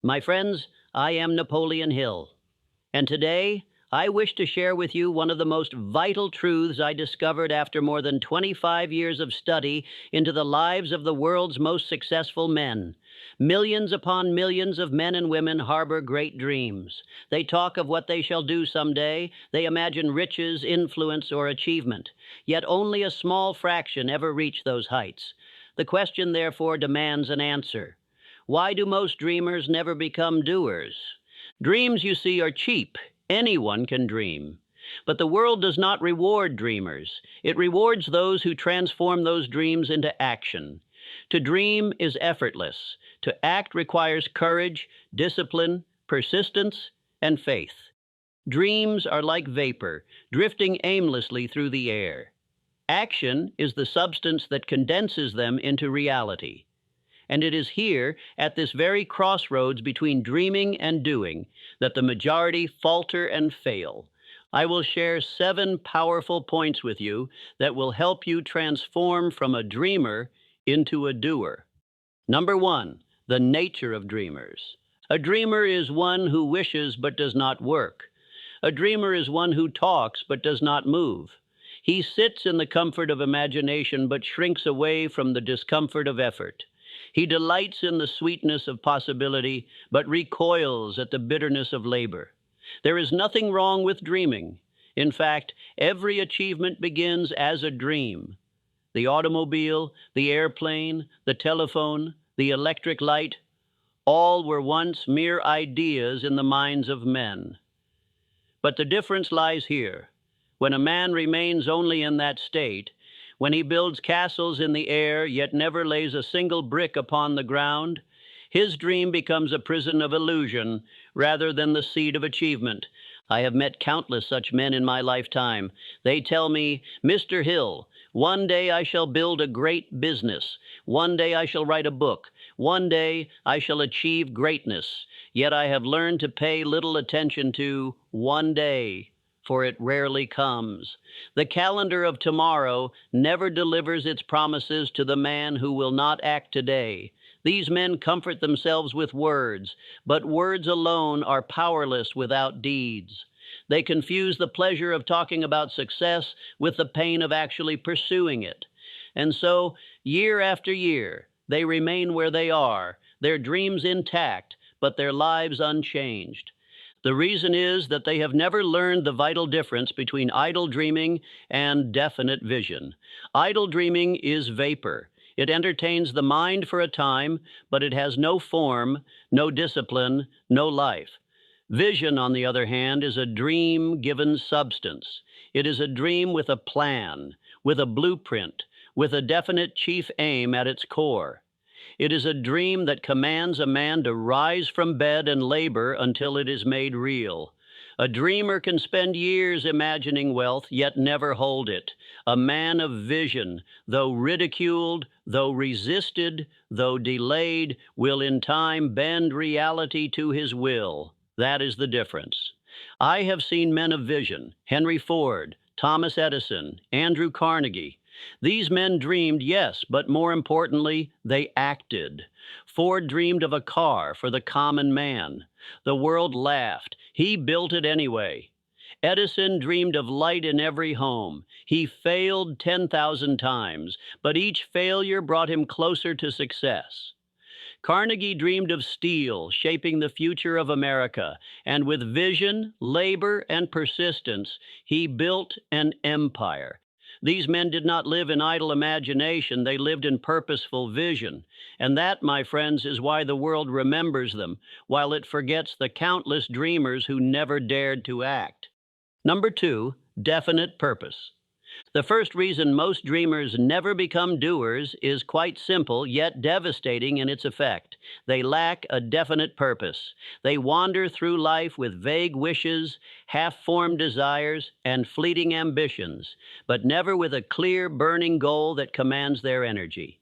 My friends, I am Napoleon Hill, and today I wish to share with you one of the most vital truths I discovered after more than 25 years of study into the lives of the world's most successful men. Millions upon millions of men and women harbor great dreams. They talk of what they shall do someday. They imagine riches, influence, or achievement. Yet only a small fraction ever reach those heights. The question, therefore, demands an answer. Why do most dreamers never become doers? Dreams, you see, are cheap. Anyone can dream. But the world does not reward dreamers. It rewards those who transform those dreams into action. To dream is effortless. To act requires courage, discipline, persistence, and faith. Dreams are like vapor, drifting aimlessly through the air. Action is the substance that condenses them into reality. And it is here, at this very crossroads between dreaming and doing, that the majority falter and fail. I will share 7 powerful points with you that will help you transform from a dreamer into a doer. Number 1, the nature of dreamers. A dreamer is one who wishes but does not work. A dreamer is one who talks but does not move. He sits in the comfort of imagination but shrinks away from the discomfort of effort. He delights in the sweetness of possibility, but recoils at the bitterness of labor. There is nothing wrong with dreaming. In fact, every achievement begins as a dream. The automobile, the airplane, the telephone, the electric light, all were once mere ideas in the minds of men. But the difference lies here. When a man remains only in that state, when he builds castles in the air, yet never lays a single brick upon the ground, his dream becomes a prison of illusion rather than the seed of achievement. I have met countless such men in my lifetime. They tell me, "Mr. Hill, one day I shall build a great business. One day I shall write a book. One day I shall achieve greatness." Yet I have learned to pay little attention to one day, for it rarely comes. The calendar of tomorrow never delivers its promises to the man who will not act today. These men comfort themselves with words, but words alone are powerless without deeds. They confuse the pleasure of talking about success with the pain of actually pursuing it. And so, year after year, they remain where they are, their dreams intact, but their lives unchanged. The reason is that they have never learned the vital difference between idle dreaming and definite vision. Idle dreaming is vapor. It entertains the mind for a time, but it has no form, no discipline, no life. Vision, on the other hand, is a dream given substance. It is a dream with a plan, with a blueprint, with a definite chief aim at its core. It is a dream that commands a man to rise from bed and labor until it is made real. A dreamer can spend years imagining wealth, yet never hold it. A man of vision, though ridiculed, though resisted, though delayed, will in time bend reality to his will. That is the difference. I have seen men of vision: Henry Ford, Thomas Edison, Andrew Carnegie. These men dreamed, yes, but more importantly, they acted. Ford dreamed of a car for the common man. The world laughed. He built it anyway. Edison dreamed of light in every home. He failed 10,000 times, but each failure brought him closer to success. Carnegie dreamed of steel, shaping the future of America, and with vision, labor, and persistence, he built an empire. These men did not live in idle imagination, they lived in purposeful vision. And that, my friends, is why the world remembers them, while it forgets the countless dreamers who never dared to act. Number 2, definite purpose. The first reason most dreamers never become doers is quite simple, yet devastating in its effect. They lack a definite purpose. They wander through life with vague wishes, half-formed desires, and fleeting ambitions, but never with a clear, burning goal that commands their energy.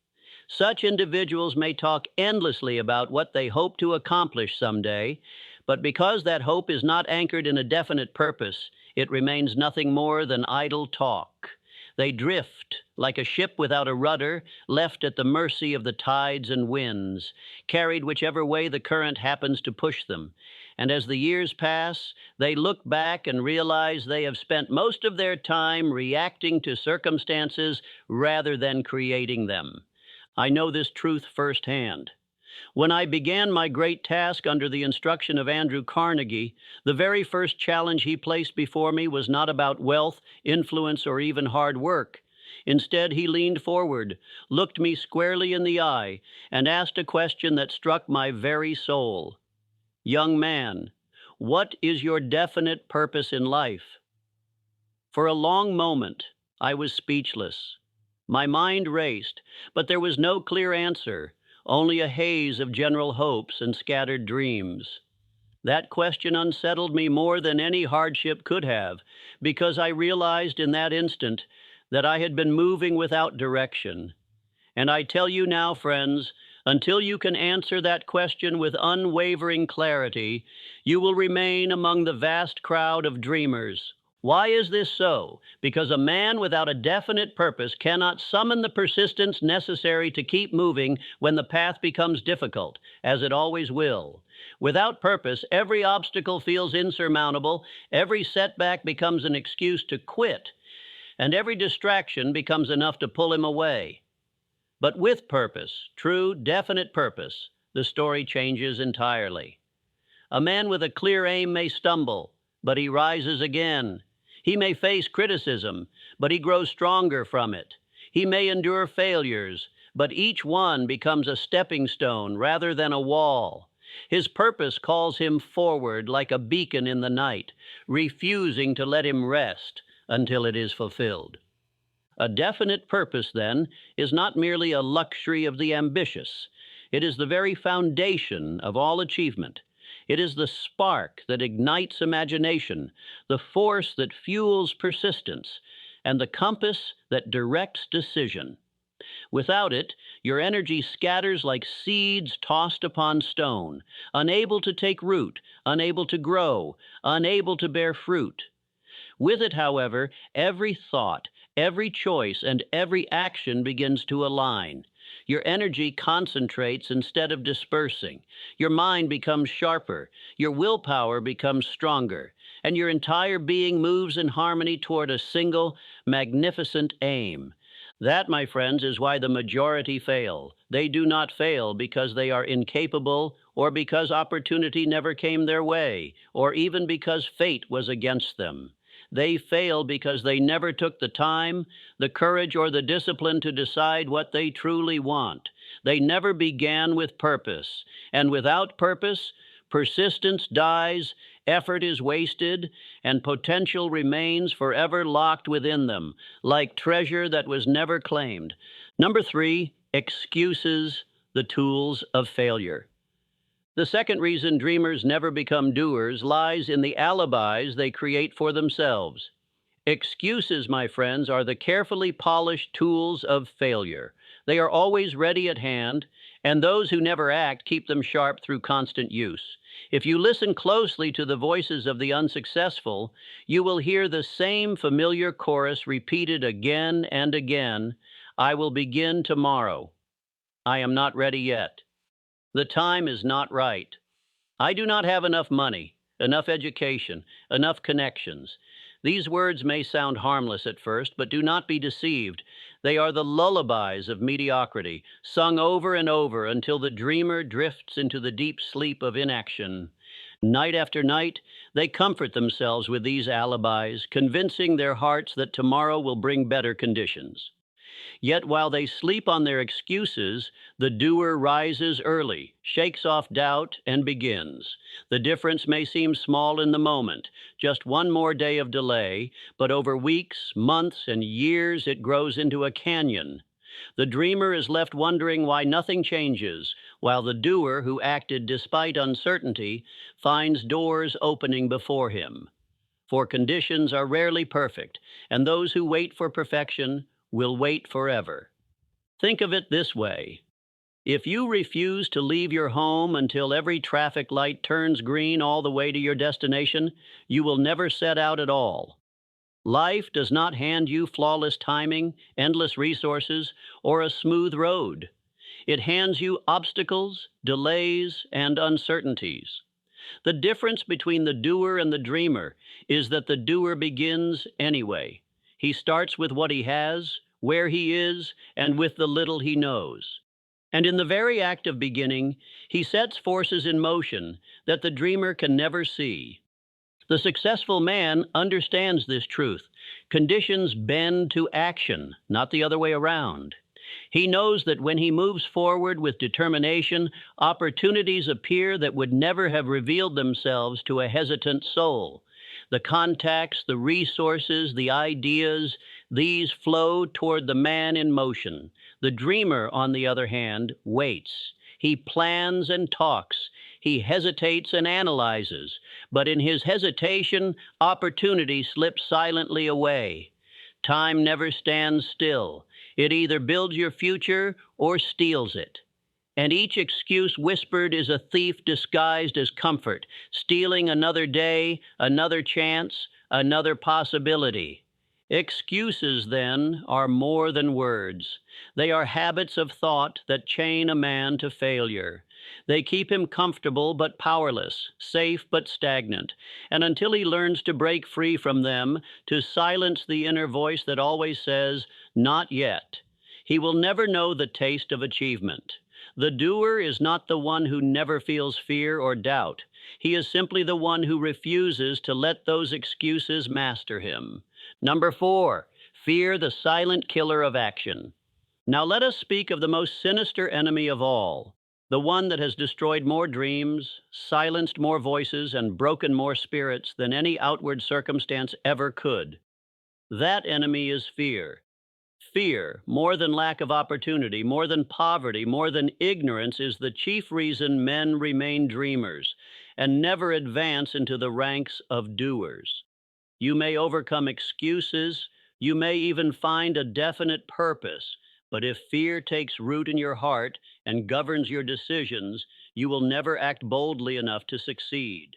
Such individuals may talk endlessly about what they hope to accomplish someday, but because that hope is not anchored in a definite purpose, it remains nothing more than idle talk. They drift like a ship without a rudder, left at the mercy of the tides and winds, carried whichever way the current happens to push them. And as the years pass, they look back and realize they have spent most of their time reacting to circumstances rather than creating them. I know this truth firsthand. When I began my great task under the instruction of Andrew Carnegie, the very first challenge he placed before me was not about wealth, influence, or even hard work. Instead, he leaned forward, looked me squarely in the eye, and asked a question that struck my very soul. Young man, what is your definite purpose in life? For a long moment, I was speechless. My mind raced, but there was no clear answer, only a haze of general hopes and scattered dreams. That question unsettled me more than any hardship could have, because I realized in that instant that I had been moving without direction. And I tell you now, friends, until you can answer that question with unwavering clarity, you will remain among the vast crowd of dreamers. Why is this so? Because a man without a definite purpose cannot summon the persistence necessary to keep moving when the path becomes difficult, as it always will. Without purpose, every obstacle feels insurmountable, every setback becomes an excuse to quit, and every distraction becomes enough to pull him away. But with purpose, true, definite purpose, the story changes entirely. A man with a clear aim may stumble, but he rises again. He may face criticism, but he grows stronger from it. He may endure failures, but each one becomes a stepping stone rather than a wall. His purpose calls him forward like a beacon in the night, refusing to let him rest until it is fulfilled. A definite purpose, then, is not merely a luxury of the ambitious. It is the very foundation of all achievement. It is the spark that ignites imagination, the force that fuels persistence, and the compass that directs decision. Without it, your energy scatters like seeds tossed upon stone, unable to take root, unable to grow, unable to bear fruit. With it, however, every thought, every choice, and every action begins to align. Your energy concentrates instead of dispersing. Your mind becomes sharper. Your willpower becomes stronger. And your entire being moves in harmony toward a single, magnificent aim. That, my friends, is why the majority fail. They do not fail because they are incapable, or because opportunity never came their way, or even because fate was against them. They fail because they never took the time, the courage, or the discipline to decide what they truly want. They never began with purpose. And without purpose, persistence dies, effort is wasted, and potential remains forever locked within them, like treasure that was never claimed. Number 3, excuses, the tools of failure. The second reason dreamers never become doers lies in the alibis they create for themselves. Excuses, my friends, are the carefully polished tools of failure. They are always ready at hand, and those who never act keep them sharp through constant use. If you listen closely to the voices of the unsuccessful, you will hear the same familiar chorus repeated again and again. I will begin tomorrow. I am not ready yet. The time is not right. I do not have enough money, enough education, enough connections. These words may sound harmless at first, but do not be deceived. They are the lullabies of mediocrity, sung over and over until the dreamer drifts into the deep sleep of inaction. Night after night, they comfort themselves with these alibis, convincing their hearts that tomorrow will bring better conditions. Yet while they sleep on their excuses, the doer rises early, shakes off doubt, and begins. The difference may seem small in the moment, just one more day of delay, but over weeks, months, and years it grows into a canyon. The dreamer is left wondering why nothing changes, while the doer, who acted despite uncertainty, finds doors opening before him. For conditions are rarely perfect, and those who wait for perfection will wait forever. Think of it this way. If you refuse to leave your home until every traffic light turns green all the way to your destination, you will never set out at all. Life does not hand you flawless timing, endless resources, or a smooth road. It hands you obstacles, delays, and uncertainties. The difference between the doer and the dreamer is that the doer begins anyway. He starts with what he has, where he is, and with the little he knows. And in the very act of beginning, he sets forces in motion that the dreamer can never see. The successful man understands this truth. Conditions bend to action, not the other way around. He knows that when he moves forward with determination, opportunities appear that would never have revealed themselves to a hesitant soul. The contacts, the resources, the ideas, these flow toward the man in motion. The dreamer, on the other hand, waits. He plans and talks. He hesitates and analyzes. But in his hesitation, opportunity slips silently away. Time never stands still. It either builds your future or steals it. And each excuse whispered is a thief disguised as comfort, stealing another day, another chance, another possibility. Excuses, then, are more than words. They are habits of thought that chain a man to failure. They keep him comfortable but powerless, safe but stagnant, and until he learns to break free from them, to silence the inner voice that always says, "Not yet," he will never know the taste of achievement. The doer is not the one who never feels fear or doubt. He is simply the one who refuses to let those excuses master him. Number 4, fear, the silent killer of action. Now let us speak of the most sinister enemy of all, the one that has destroyed more dreams, silenced more voices, and broken more spirits than any outward circumstance ever could. That enemy is fear. Fear, more than lack of opportunity, more than poverty, more than ignorance, is the chief reason men remain dreamers and never advance into the ranks of doers. You may overcome excuses, you may even find a definite purpose, but if fear takes root in your heart and governs your decisions, you will never act boldly enough to succeed.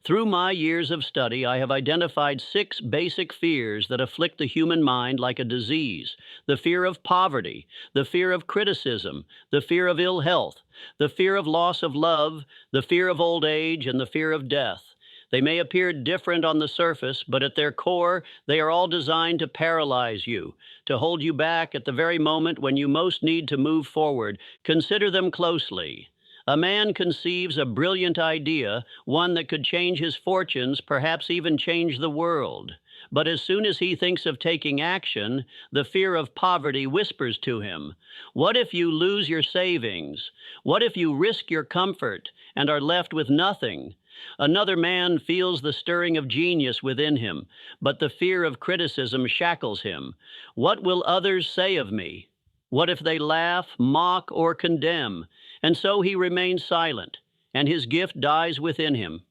Through my years of study, I have identified 6 basic fears that afflict the human mind like a disease: the fear of poverty, the fear of criticism, the fear of ill health, the fear of loss of love, the fear of old age, and the fear of death. They may appear different on the surface, but at their core, they are all designed to paralyze you, to hold you back at the very moment when you most need to move forward. Consider them closely. A man conceives a brilliant idea, one that could change his fortunes, perhaps even change the world. But as soon as he thinks of taking action, the fear of poverty whispers to him, "What if you lose your savings? What if you risk your comfort and are left with nothing?" Another man feels the stirring of genius within him, but the fear of criticism shackles him. "What will others say of me? What if they laugh, mock, or condemn?" And so he remains silent, and his gift dies within him.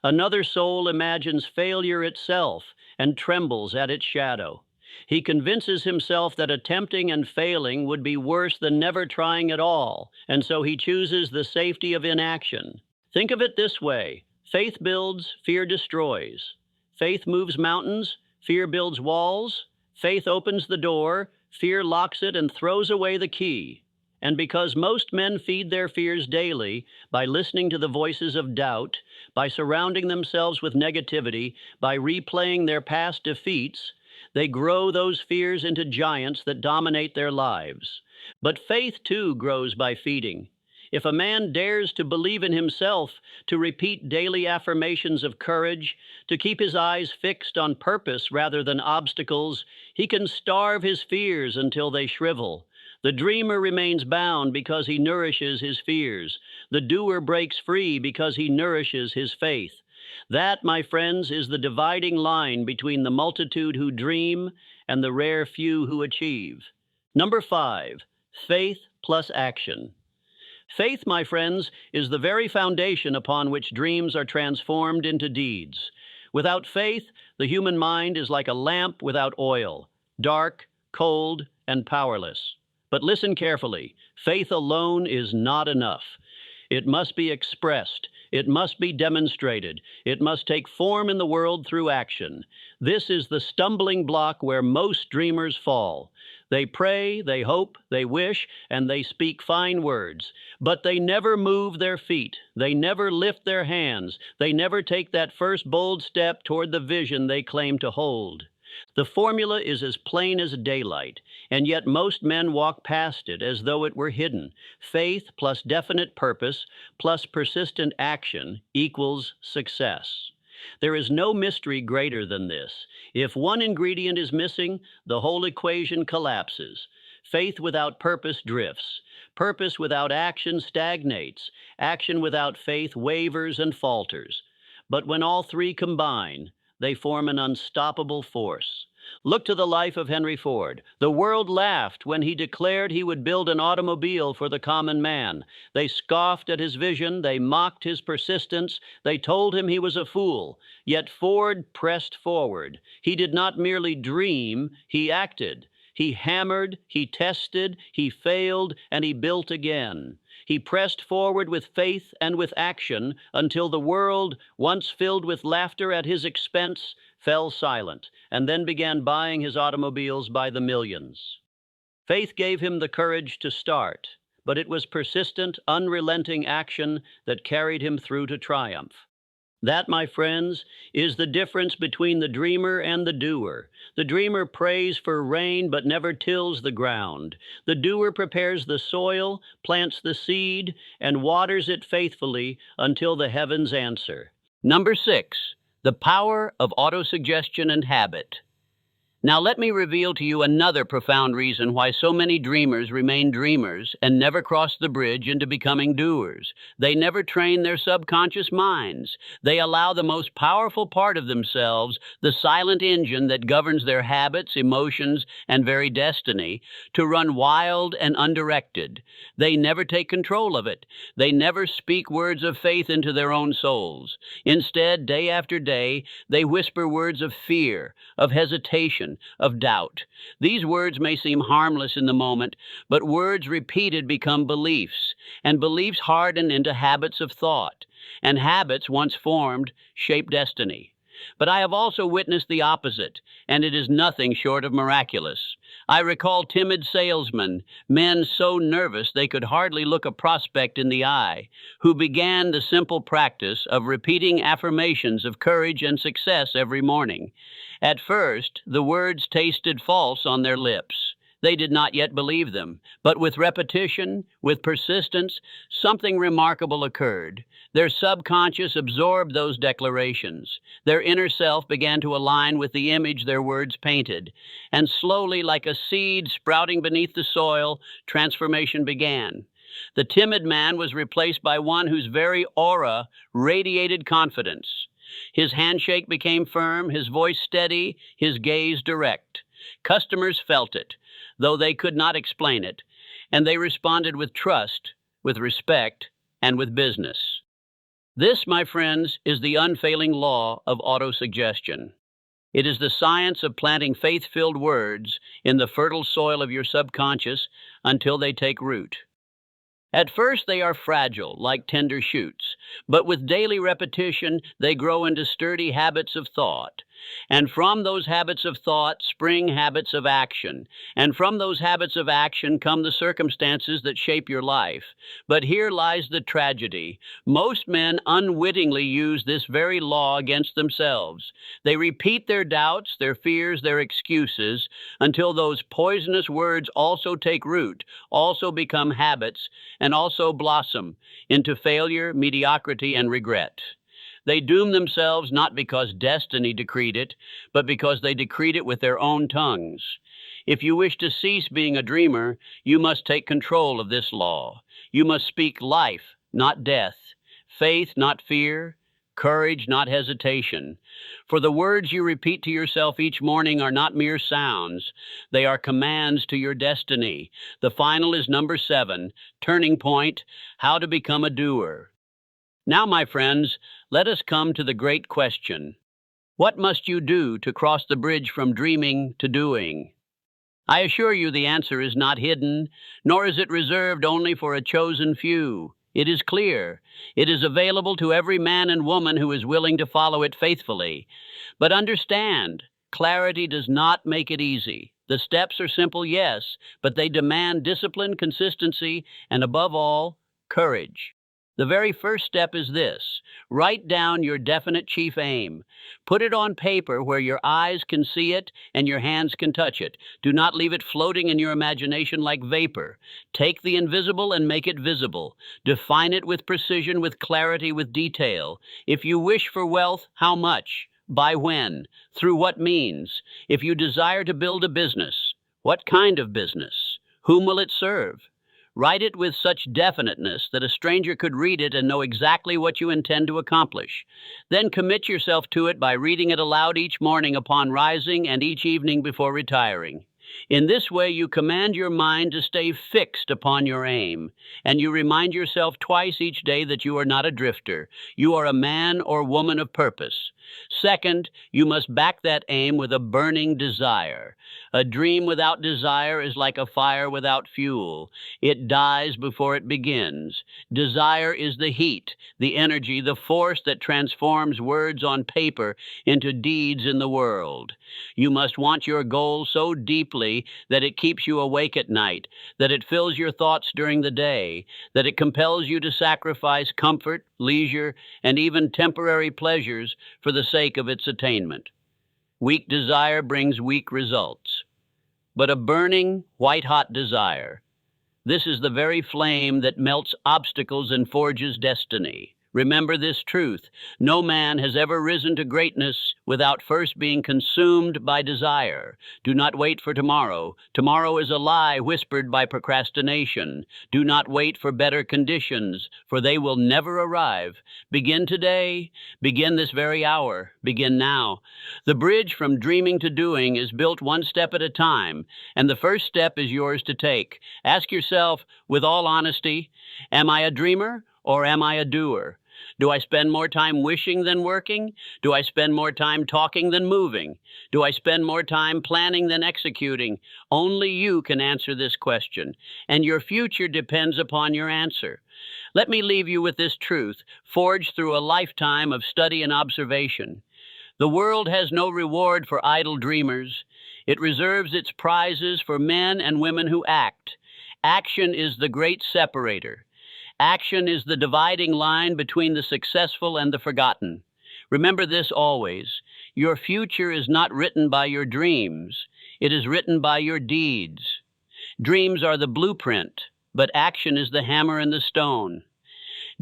Another soul imagines failure itself and trembles at its shadow. He convinces himself that attempting and failing would be worse than never trying at all, and so he chooses the safety of inaction. Think of it this way: faith builds, fear destroys. Faith moves mountains, fear builds walls. Faith opens the door, fear locks it and throws away the key. And because most men feed their fears daily by listening to the voices of doubt, by surrounding themselves with negativity, by replaying their past defeats, they grow those fears into giants that dominate their lives. But faith, too, grows by feeding. If a man dares to believe in himself, to repeat daily affirmations of courage, to keep his eyes fixed on purpose rather than obstacles, he can starve his fears until they shrivel. The dreamer remains bound because he nourishes his fears. The doer breaks free because he nourishes his faith. That, my friends, is the dividing line between the multitude who dream and the rare few who achieve. Number 5, faith plus action. Faith, my friends, is the very foundation upon which dreams are transformed into deeds. Without faith, the human mind is like a lamp without oil, dark, cold, and powerless. But listen carefully. Faith alone is not enough. It must be expressed. It must be demonstrated. It must take form in the world through action. This is the stumbling block where most dreamers fall. They pray, they hope, they wish, and they speak fine words. But they never move their feet. They never lift their hands. They never take that first bold step toward the vision they claim to hold. The formula is as plain as daylight, and yet most men walk past it as though it were hidden. Faith plus definite purpose plus persistent action equals success. There is no mystery greater than this. If one ingredient is missing, the whole equation collapses. Faith without purpose drifts. Purpose without action stagnates. Action without faith wavers and falters. But when all three combine, they form an unstoppable force. Look to the life of Henry Ford. The world laughed when he declared he would build an automobile for the common man. They scoffed at his vision. They mocked his persistence. They told him he was a fool. Yet Ford pressed forward. He did not merely dream, he acted. He hammered, he tested, he failed, and he built again. He pressed forward with faith and with action until the world, once filled with laughter at his expense, fell silent, and then began buying his automobiles by the millions. Faith gave him the courage to start, but it was persistent, unrelenting action that carried him through to triumph. That, my friends, is the difference between the dreamer and the doer. The dreamer prays for rain but never tills the ground. The doer prepares the soil, plants the seed, and waters it faithfully until the heavens answer. Number 6, the power of autosuggestion and habit. Now let me reveal to you another profound reason why so many dreamers remain dreamers and never cross the bridge into becoming doers. They never train their subconscious minds. They allow the most powerful part of themselves, the silent engine that governs their habits, emotions, and very destiny, to run wild and undirected. They never take control of it. They never speak words of faith into their own souls. Instead, day after day, they whisper words of fear, of hesitation, of doubt. These words may seem harmless in the moment, but words repeated become beliefs, and beliefs harden into habits of thought, and habits, once formed, shape destiny. But I have also witnessed the opposite, and it is nothing short of miraculous. I recall timid salesmen, men so nervous they could hardly look a prospect in the eye, who began the simple practice of repeating affirmations of courage and success every morning. At first, the words tasted false on their lips. They did not yet believe them, but with repetition, with persistence, something remarkable occurred. Their subconscious absorbed those declarations. Their inner self began to align with the image their words painted, and slowly, like a seed sprouting beneath the soil, transformation began. The timid man was replaced by one whose very aura radiated confidence. His handshake became firm, his voice steady, his gaze direct. Customers felt it, though they could not explain it, and they responded with trust, with respect, and with business. This, my friends, is the unfailing law of autosuggestion. It is the science of planting faith-filled words in the fertile soil of your subconscious until they take root. At first, they are fragile, like tender shoots, but with daily repetition, they grow into sturdy habits of thought. And from those habits of thought spring habits of action. And from those habits of action come the circumstances that shape your life. But here lies the tragedy. Most men unwittingly use this very law against themselves. They repeat their doubts, their fears, their excuses, until those poisonous words also take root, also become habits, and also blossom into failure, mediocrity, and regret. They doom themselves not because destiny decreed it, but because they decreed it with their own tongues. If you wish to cease being a dreamer, you must take control of this law. You must speak life, not death, faith, not fear, courage, not hesitation. For the words you repeat to yourself each morning are not mere sounds. They are commands to your destiny. The final is number 7, turning point, how to become a doer. Now, my friends, let us come to the great question. What must you do to cross the bridge from dreaming to doing? I assure you the answer is not hidden, nor is it reserved only for a chosen few. It is clear. It is available to every man and woman who is willing to follow it faithfully. But understand, clarity does not make it easy. The steps are simple, yes, but they demand discipline, consistency, and above all, courage. The very first step is this: write down your definite chief aim. Put it on paper where your eyes can see it and your hands can touch it. Do not leave it floating in your imagination like vapor. Take the invisible and make it visible. Define it with precision, with clarity, with detail. If you wish for wealth, how much? By when? Through what means? If you desire to build a business, what kind of business? Whom will it serve? Write it with such definiteness that a stranger could read it and know exactly what you intend to accomplish. Then commit yourself to it by reading it aloud each morning upon rising and each evening before retiring. In this way, you command your mind to stay fixed upon your aim, and you remind yourself twice each day that you are not a drifter. You are a man or woman of purpose. Second, you must back that aim with a burning desire. A dream without desire is like a fire without fuel. It dies before it begins. Desire is the heat, the energy, the force that transforms words on paper into deeds in the world. You must want your goal so deeply that it keeps you awake at night, that it fills your thoughts during the day, that it compels you to sacrifice comfort, leisure, and even temporary pleasures for the sake of its attainment. Weak desire brings weak results. But a burning, white-hot desire, this is the very flame that melts obstacles and forges destiny. Remember this truth: no man has ever risen to greatness without first being consumed by desire. Do not wait for tomorrow. Tomorrow is a lie whispered by procrastination. Do not wait for better conditions, for they will never arrive. Begin today. Begin this very hour. Begin now. The bridge from dreaming to doing is built one step at a time, and the first step is yours to take. Ask yourself, with all honesty, am I a dreamer or am I a doer? Do I spend more time wishing than working? Do I spend more time talking than moving? Do I spend more time planning than executing? Only you can answer this question, and your future depends upon your answer. Let me leave you with this truth, forged through a lifetime of study and observation. The world has no reward for idle dreamers. It reserves its prizes for men and women who act. Action is the great separator. Action is the dividing line between the successful and the forgotten. Remember this always: your future is not written by your dreams. It is written by your deeds. Dreams are the blueprint, but action is the hammer and the stone.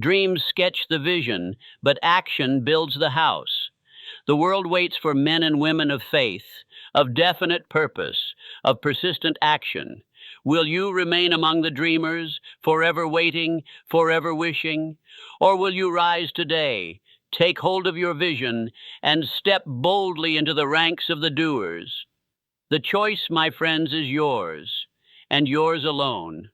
Dreams sketch the vision, but action builds the house. The world waits for men and women of faith, of definite purpose, of persistent action. Will you remain among the dreamers, forever waiting, forever wishing? Or will you rise today, take hold of your vision, and step boldly into the ranks of the doers? The choice, my friends, is yours, and yours alone.